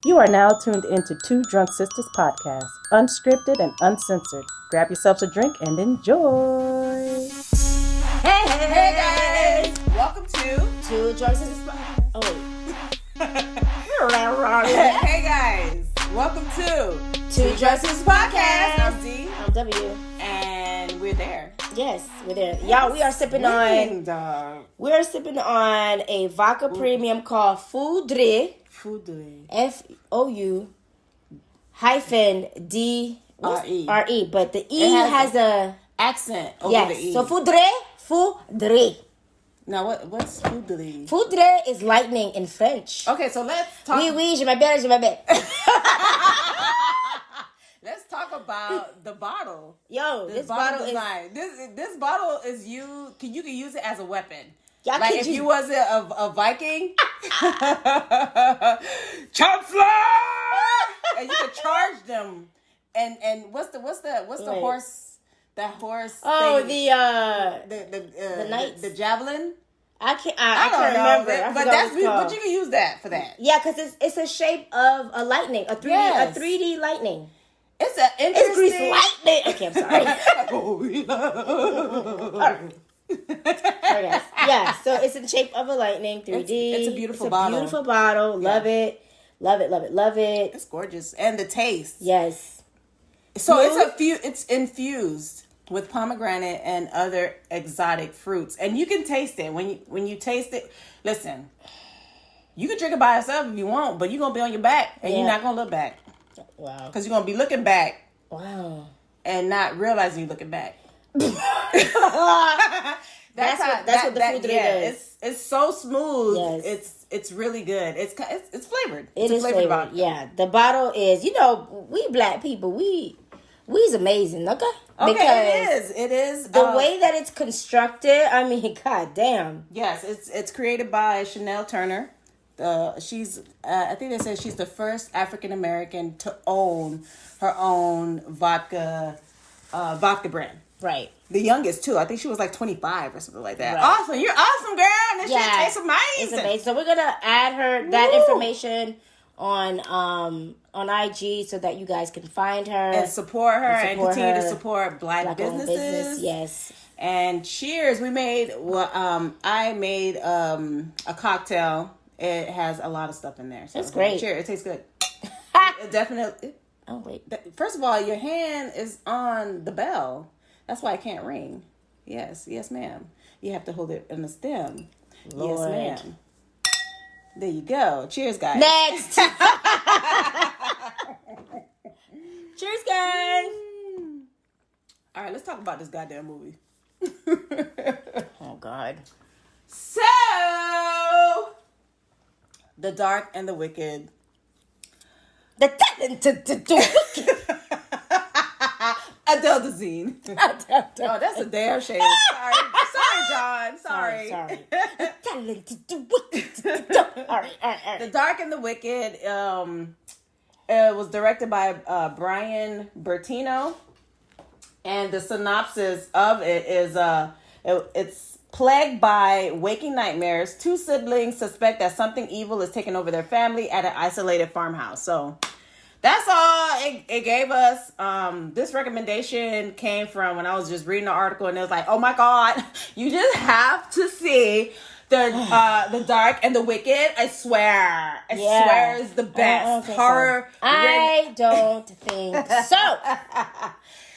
You are now tuned into Two Drunk Sistas podcast, unscripted and uncensored. Grab yourselves a drink and enjoy. Hey guys! Welcome to Two Drunk Sistas podcast. Oh wait. Hey guys! Welcome to Two Drunk Sistas podcast. I'm D. I'm W. And we're there. Yes, we're there. Y'all, we are sipping on a vodka premium called Fou-Dre. Fou-Dre. Fou-D-R-E. But the E has a accent over yes. the E. So Fou-Dre. Now what's Fou-Dre? Fou-Dre is lightning in French. Okay, so let's talk. Oui, je m'appelle. Let's talk about the bottle. Yo, this bottle design. This bottle is you can use it as a weapon. Y'all like if you was a Viking, Chancellor, and you could charge them. And what's the horse? That horse. Oh, thing? the knights. The javelin. I can't remember. But you can use that for that. Yeah, because it's a shape of a lightning, a 3D lightning. It's an interesting. It's grease lightning. Okay, I'm sorry. Alright, guys. Yeah, so it's in the shape of a lightning, 3D. It's a beautiful bottle. Beautiful bottle. Love it. Love it. It's gorgeous, and the taste. Yes. So it's infused with pomegranate and other exotic fruits, and you can taste it when you taste it. Listen, you can drink it by yourself if you want, but you're gonna be on your back, and you're not gonna look back. Wow. Because you're gonna be looking back. Wow. And not realizing you're looking back. That's what the Fou-Dre does. It's so smooth. Yes. It's really good. It's flavored. It is flavored. Vodka. Yeah. The bottle is, we black people, we's amazing, okay? Because it is. The way that it's constructed, I mean, god damn. Yes, it's created by Chanel Turner. She's I think they said she's the first African American to own her own vodka brand. Right. The youngest too. I think she was like 25 or something like that. Right. Awesome. You're awesome, girl. And this shit tastes amazing. It's amazing. So we're gonna add that information on IG so that you guys can find her and support her and continue to support black businesses. Business. Yes. And cheers. I made a cocktail. It has a lot of stuff in there. So it's great. Cheers. It tastes good. It definitely. Oh wait. First of all, your hand is on the bell. That's why it can't ring. Yes, ma'am. You have to hold it in the stem. Lord. Yes, ma'am. There you go. Cheers, guys. Next. Cheers, guys. All right, let's talk about this goddamn movie. Oh God. So, The Dark and the Wicked. The talented, the wicked. Adele Dazeem. Oh, that's a damn shame. Sorry, John. Sorry. The talented, the wicked. All right. The Dark and the Wicked. It was directed by Brian Bertino, and the synopsis of it is it's plagued by waking nightmares. Two siblings suspect that something evil is taking over their family at an isolated farmhouse. So that's all it gave us. This recommendation came from when I was just reading the article, and it was like, oh my God, you just have to see the Dark and the Wicked. I swear is the best horror. I don't think so.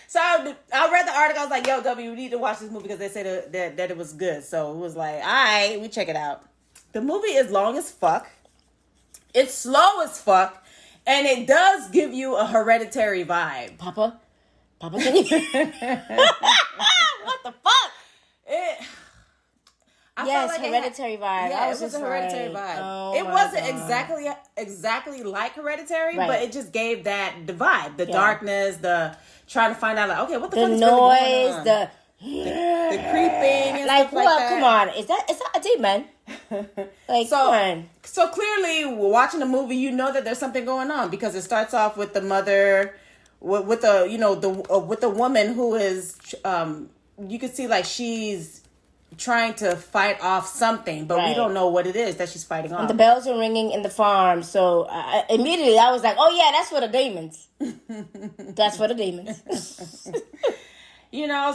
So I read the article. I was like, yo, W, we need to watch this movie because they said that it was good. So it was like, all right, we check it out. The movie is long as fuck. It's slow as fuck. And it does give you a Hereditary vibe. Papa, can you? What the fuck? Hereditary vibe. Yeah, it was a Hereditary vibe. Oh, it wasn't exactly like Hereditary, but it just gave the vibe, the darkness, the trying to find out, like, okay, what the fuck is noise, really going on? the creeping, and like, stuff like that. Come on, is that a demon? Like, come on. So clearly, watching the movie, you know that there's something going on because it starts off with the mother, with the woman who is, you can see like she's trying to fight off something, but we don't know what it is that she's fighting off. And the bells are ringing in the farm, so immediately I was like, "Oh yeah, that's for the demons. That's for the demons."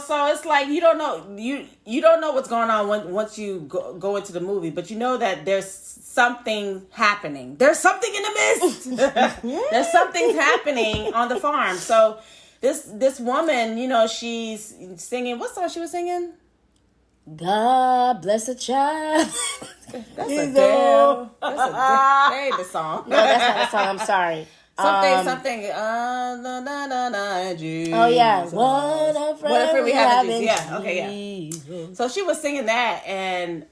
So it's like you don't know you don't know what's going on once you go into the movie, but you know that there's something happening. There's something in the mist. There's something happening on the farm. So this woman, she's singing. What song she was singing? God bless a child. That's a David song. No, that's not a song. I'm sorry. Something. Jesus. Oh yeah. What a friend we have in Jesus. Yeah. Okay. Yeah. So she was singing that, and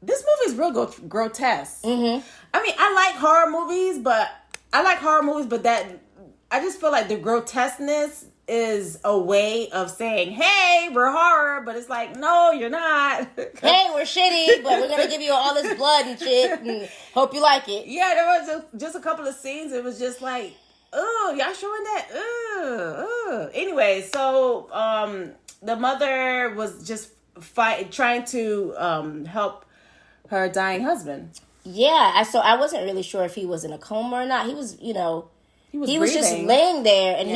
this movie is real grotesque. Mm-hmm. I mean, I like horror movies, but that I just feel like the grotesqueness is a way of saying, hey, we're horror, but it's like, no, you're not. Hey, we're shitty, but we're going to give you all this blood and shit and hope you like it. Yeah, there was just a couple of scenes. It was just like, oh, y'all showing that? Anyway, so the mother was just trying to help her dying husband. Yeah, so I wasn't really sure if he was in a coma or not. He was, he was just laying there, and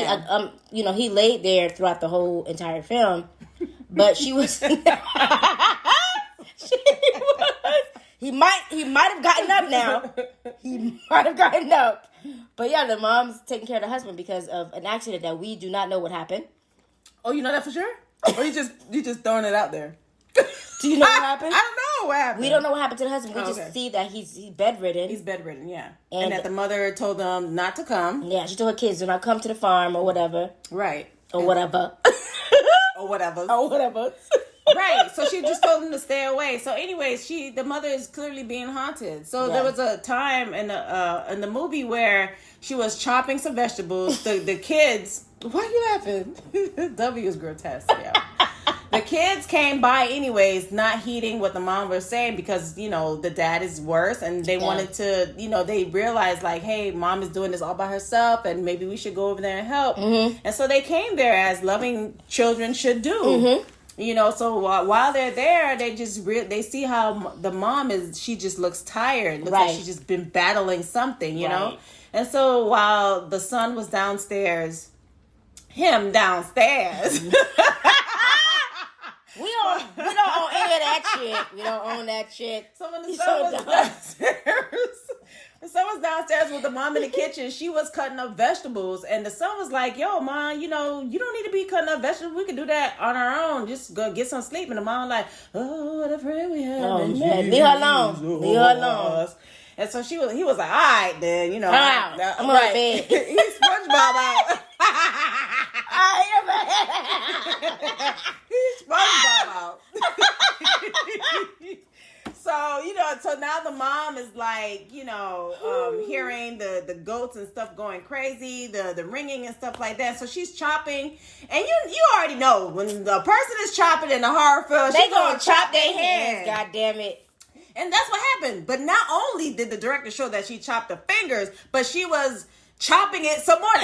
he laid there throughout the whole entire film. But she was, He might have gotten up now. He might have gotten up. But yeah, the mom's taking care of the husband because of an accident that we do not know what happened. Oh, you know that for sure? Or you just throwing it out there? Do you know what happened? I don't know what happened. We don't know what happened to the husband. We just see that he's bedridden. He's bedridden, yeah. And that the mother told them not to come. Yeah, she told her kids do not come to the farm or whatever. Right. Or whatever. Or whatever. Or whatever. Right. So she just told them to stay away. So anyways, the mother is clearly being haunted. So there was a time in the movie where she was chopping some vegetables. The kids, why are you laughing? W is grotesque, yeah. The kids came by anyways, not heeding what the mom was saying because, the dad is worse and they wanted to, they realized like, hey, mom is doing this all by herself and maybe we should go over there and help. Mm-hmm. And so they came there as loving children should do. Mm-hmm. So while they're there, they just they see how the mom she just looks tired. Looks like she's just been battling something, you know? And so while the son was downstairs, him downstairs... We don't own any of that shit. We don't own that shit. So when the son was downstairs with the mom in the kitchen, she was cutting up vegetables, and the son was like, "Yo, mom, you don't need to be cutting up vegetables. We can do that on our own. Just go get some sleep." And the mom was like, "Oh, what a friend we have." Oh man, leave her alone. Leave her alone. And so he was like, "All right, then, I'm going to bed." He SpongeBob out. He's SpongeBob out. So now the mom is like, hearing the goats and stuff going crazy, the ringing and stuff like that. So she's chopping, and you already know when the person is chopping in the horror film, they gonna chop their hands. God damn it. And that's what happened. But not only did the director show that she chopped the fingers, but she was chopping it some more.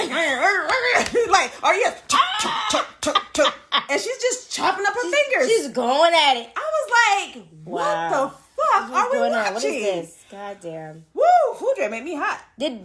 Like, are you chop. And she's just chopping up her fingers. She's going at it. I was like, what the fuck are we watching? What is this? God damn. Woo, Fou-Dre made me hot. Did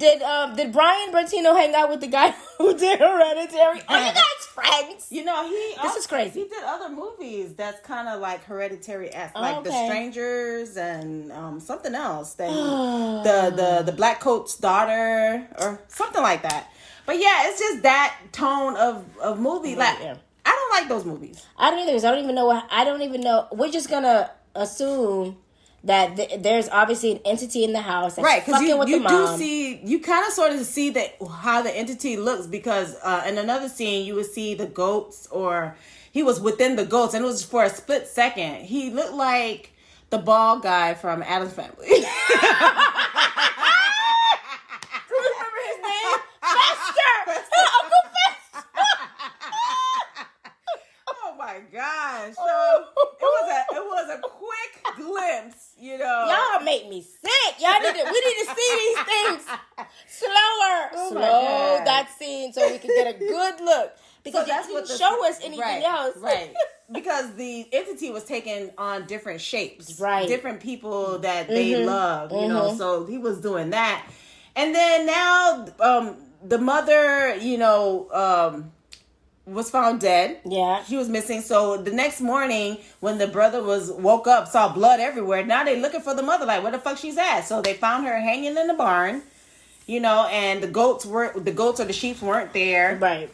Brian Bertino hang out with the guy who did Hereditary? Are you guys friends? This is crazy. He did other movies that's kind of like Hereditary-esque, like The Strangers and something else. The Black Coat's Daughter or something like that. But yeah, it's just that tone of movie. Like, I don't like those movies. I don't either. I don't even know. We're just gonna assume that there's obviously an entity in the house that's fucking with the mom. You kind of sort of see how the entity looks because in another scene you would see the goats, or he was within the goats, and it was for a split second. He looked like the bald guy from Addams Family. Do you remember his name? Fester! Uncle Fester! Oh my gosh. So it was a quick glimpse, Y'all make me sick. We need to see these things slower. Slow that scene so we can get a good look. Because you didn't show us anything else. Right. because the entity was taking on different shapes, right? Different people that they love, you know. So he was doing that, and then now, the mother, was found dead. Yeah, she was missing. So the next morning, when the brother woke up, saw blood everywhere. Now they looking for the mother, like where the fuck she's at. So they found her hanging in the barn, and the goats or the sheep weren't there, right?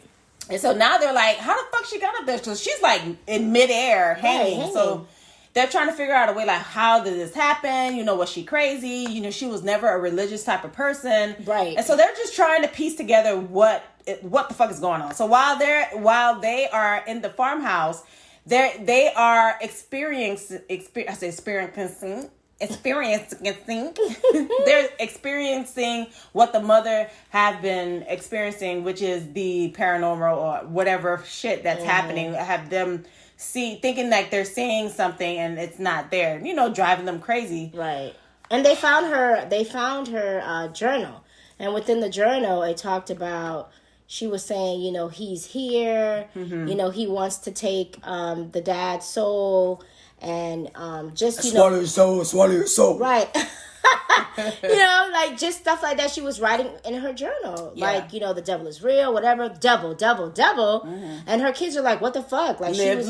And so now they're like, how the fuck she got up there? So she's like in midair hanging. Right. So they're trying to figure out a way, like, how did this happen? Was she crazy? She was never a religious type of person. Right. And so they're just trying to piece together what the fuck is going on. So while they are in the farmhouse, they are experiencing they're experiencing what the mother have been experiencing, which is the paranormal or whatever shit that's happening. Have them thinking like they're seeing something and it's not there, driving them crazy. Right. And they found her journal, and within the journal it talked about, she was saying, he's here, he wants to take the dad's soul. And swallow your soul. Right. Like just stuff like that she was writing in her journal. Yeah. Like, the devil is real, whatever, devil. And her kids are like, what the fuck? Like, live.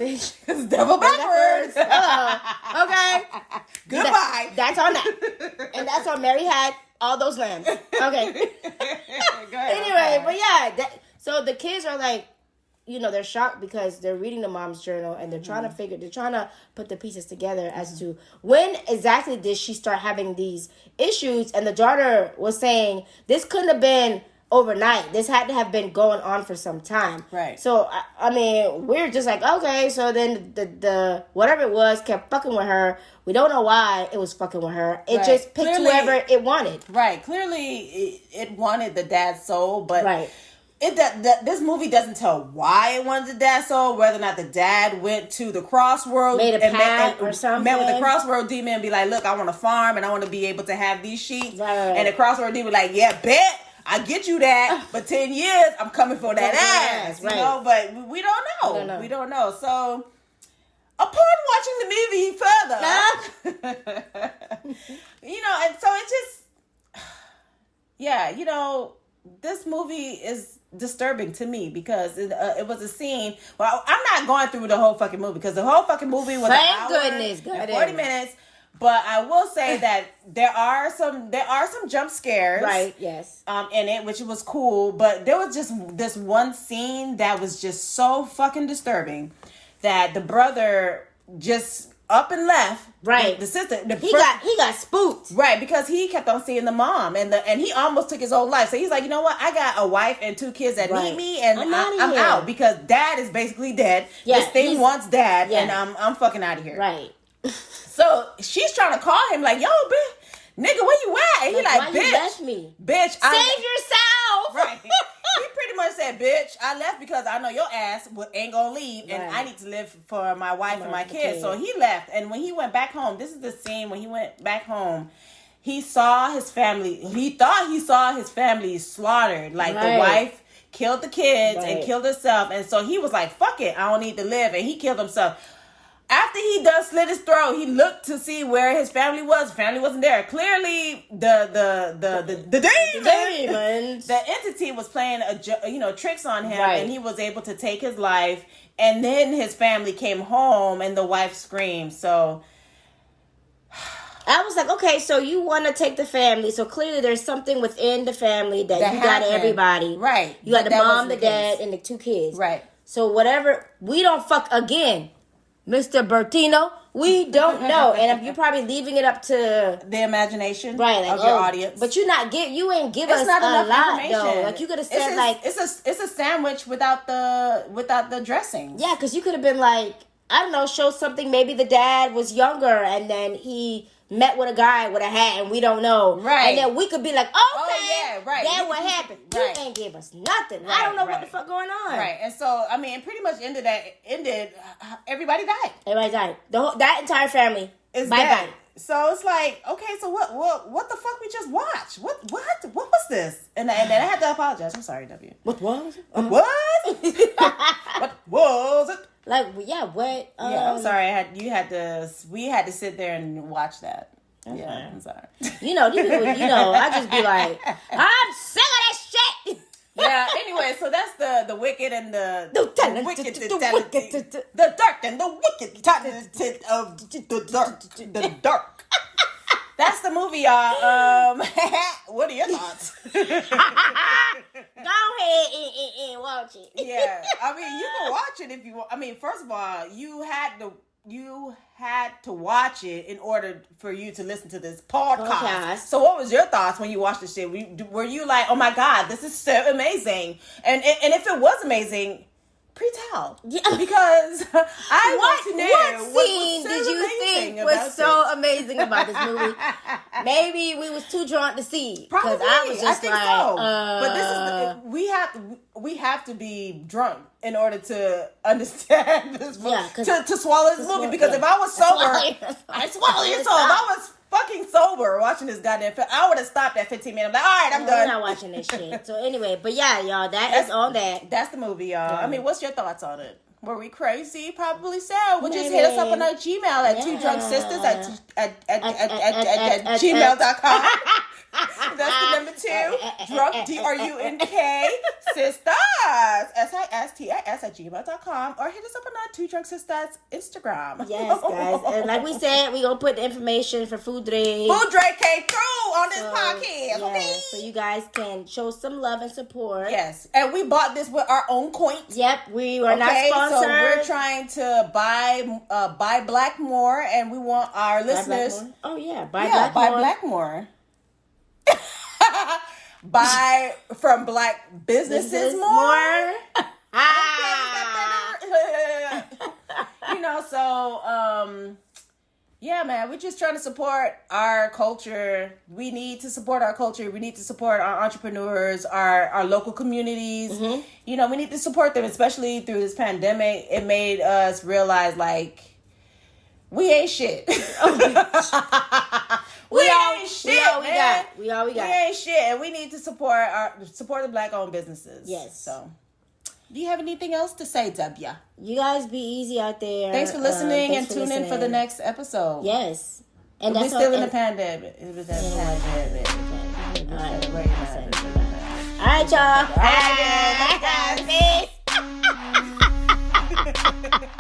It's devil backwards. Okay. Goodbye. That's on that. And that's on Mary Had All Those Lambs. Okay. Go ahead, anyway, but yeah, so the kids are like, they're shocked because they're reading the mom's journal and they're trying to put the pieces together as to when exactly did she start having these issues. And the daughter was saying this couldn't have been overnight. This had to have been going on for some time. Right. So, I mean, we're just like, okay. So then the whatever it was kept fucking with her. We don't know why it was fucking with her. It just picked whoever it wanted. Right. Clearly, it wanted the dad's soul, but... Right. This movie doesn't tell why it wanted the dad's soul, whether or not the dad went to the crossroad, made a pact or something, met with the crossroad demon and be like, look, I want to farm and I want to be able to have these sheep. Right. And the crossroad demon like, yeah, bet I get you that, but 10 years I'm coming for that ass, right. But we don't know. We don't know. So upon watching the movie further, and so it just, this movie is disturbing to me because it was a scene. Well, I'm not going through the whole fucking movie because the whole fucking movie was Thank goodness, and 40 minutes. But I will say that there are some jump scares, right? Yes, in it, which was cool. But there was just this one scene that was just so fucking disturbing that the brother just up and left. Right. The sister. He got spooked. Right, because he kept on seeing the mom and he almost took his own life. So he's like, you know what? I got a wife and 2 kids that need me and I'm out because dad is basically dead. Yeah, this thing wants dad and I'm fucking out of here. Right. So she's trying to call him like, yo, bitch, nigga, where you at? And he like, bitch, you left me? Bitch, save yourself. Right. He pretty much said, bitch, I left because I know your ass ain't gonna leave and I need to live for my wife and my kids. So he left. And when he went back home, this is the scene when he went back home, he saw his family. He thought he saw his family slaughtered. Like the wife killed the kids and killed herself. And so he was like, fuck it, I don't need to live. And he killed himself. After he done slit his throat, he looked to see where his family was. Family wasn't there. Clearly, the demon, the entity was playing tricks on him, and he was able to take his life. And then his family came home, and the wife screamed. So I was like, okay, so you want to take the family. So clearly, there's something within the family that you got everybody. Right. You got the mom, the dad, and the 2 kids. Right. So whatever, we don't fuck again. Mr. Bertino, we don't know, and you're probably leaving it up to the imagination, right, of your audience. But you ain't give us not a lot though. Like you could have said, it's a sandwich without the dressing. Yeah, because you could have been like, I don't know, show something. Maybe the dad was younger, and then he met with a guy with a hat, and we don't know. Right. And then we could be like, okay, right. That's what happened. Right. You ain't give us nothing. Right, I don't know what the fuck going on. Right. And so, I mean, it pretty much ended, everybody died. Everybody died. That entire family is dead. So it's like, okay, so what the fuck we just watched? What was this? And then I had to apologize. I'm sorry, W. What was it? What was it? Like, yeah, what? Yeah, I'm sorry. We had to sit there and watch that. Yeah, I'm sorry. You know, these people, I just be like, I'm sick of that shit. Yeah, anyway, so that's the wicked and the wicked, the dark and the wicked talented of the dark. That's the movie, y'all. What are your thoughts? Go ahead and watch it. Yeah, I mean, you can watch it if you want. I mean, first of all, you had to watch it in order for you to listen to this podcast. So what was your thoughts when you watched the shit? Were you like, oh my God, this is so amazing? And if it was amazing, pre-tell. Yeah. Because I want to know what scene so did you think was so amazing about this movie? Maybe we was too drunk to see. Probably. I was just so. But this is we have to be drunk in order to understand this movie, to swallow this movie. Because if I was sober, I swallow your soul. If I was fucking sober watching this goddamn film, I would have stopped at 15 minutes. I'm like, all right, I'm done. I'm not watching this shit. So anyway, but yeah, y'all, that's on that. That's the movie, y'all. I mean, what's your thoughts on it? Were we crazy? Probably so. Well, just hit us up on our Gmail at twodrunksisters at gmail.com. That's the number 2. Drunk, DRUNK, Sistas, SISTAS at gmail.com. Or hit us up on our Two Drunk Sisters Instagram. Yes, guys. And like we said, we going to put the information for Fou-Dre. Fou-Dre came through on this podcast. Okay? So you guys can show some love and support. Yes. And we bought this with our own coins. Yep. We were not sponsored. So we're trying to buy Blackmore, and we want our listeners. Oh, yeah. Buy Blackmore. Buy from black businesses more. Yeah, man, we're just trying to support our culture. We need to support our culture. We need to support our entrepreneurs, our local communities. Mm-hmm. We need to support them, especially through this pandemic. It made us realize, like, we ain't shit. We ain't shit. We ain't shit, and we need to support the black-owned businesses. Yes. So, do you have anything else to say, W? You guys be easy out there. Thanks for listening, and tune in for the next episode. Yes. And we're still in the pandemic. It was that pandemic. All right, y'all. All right, guys. Peace.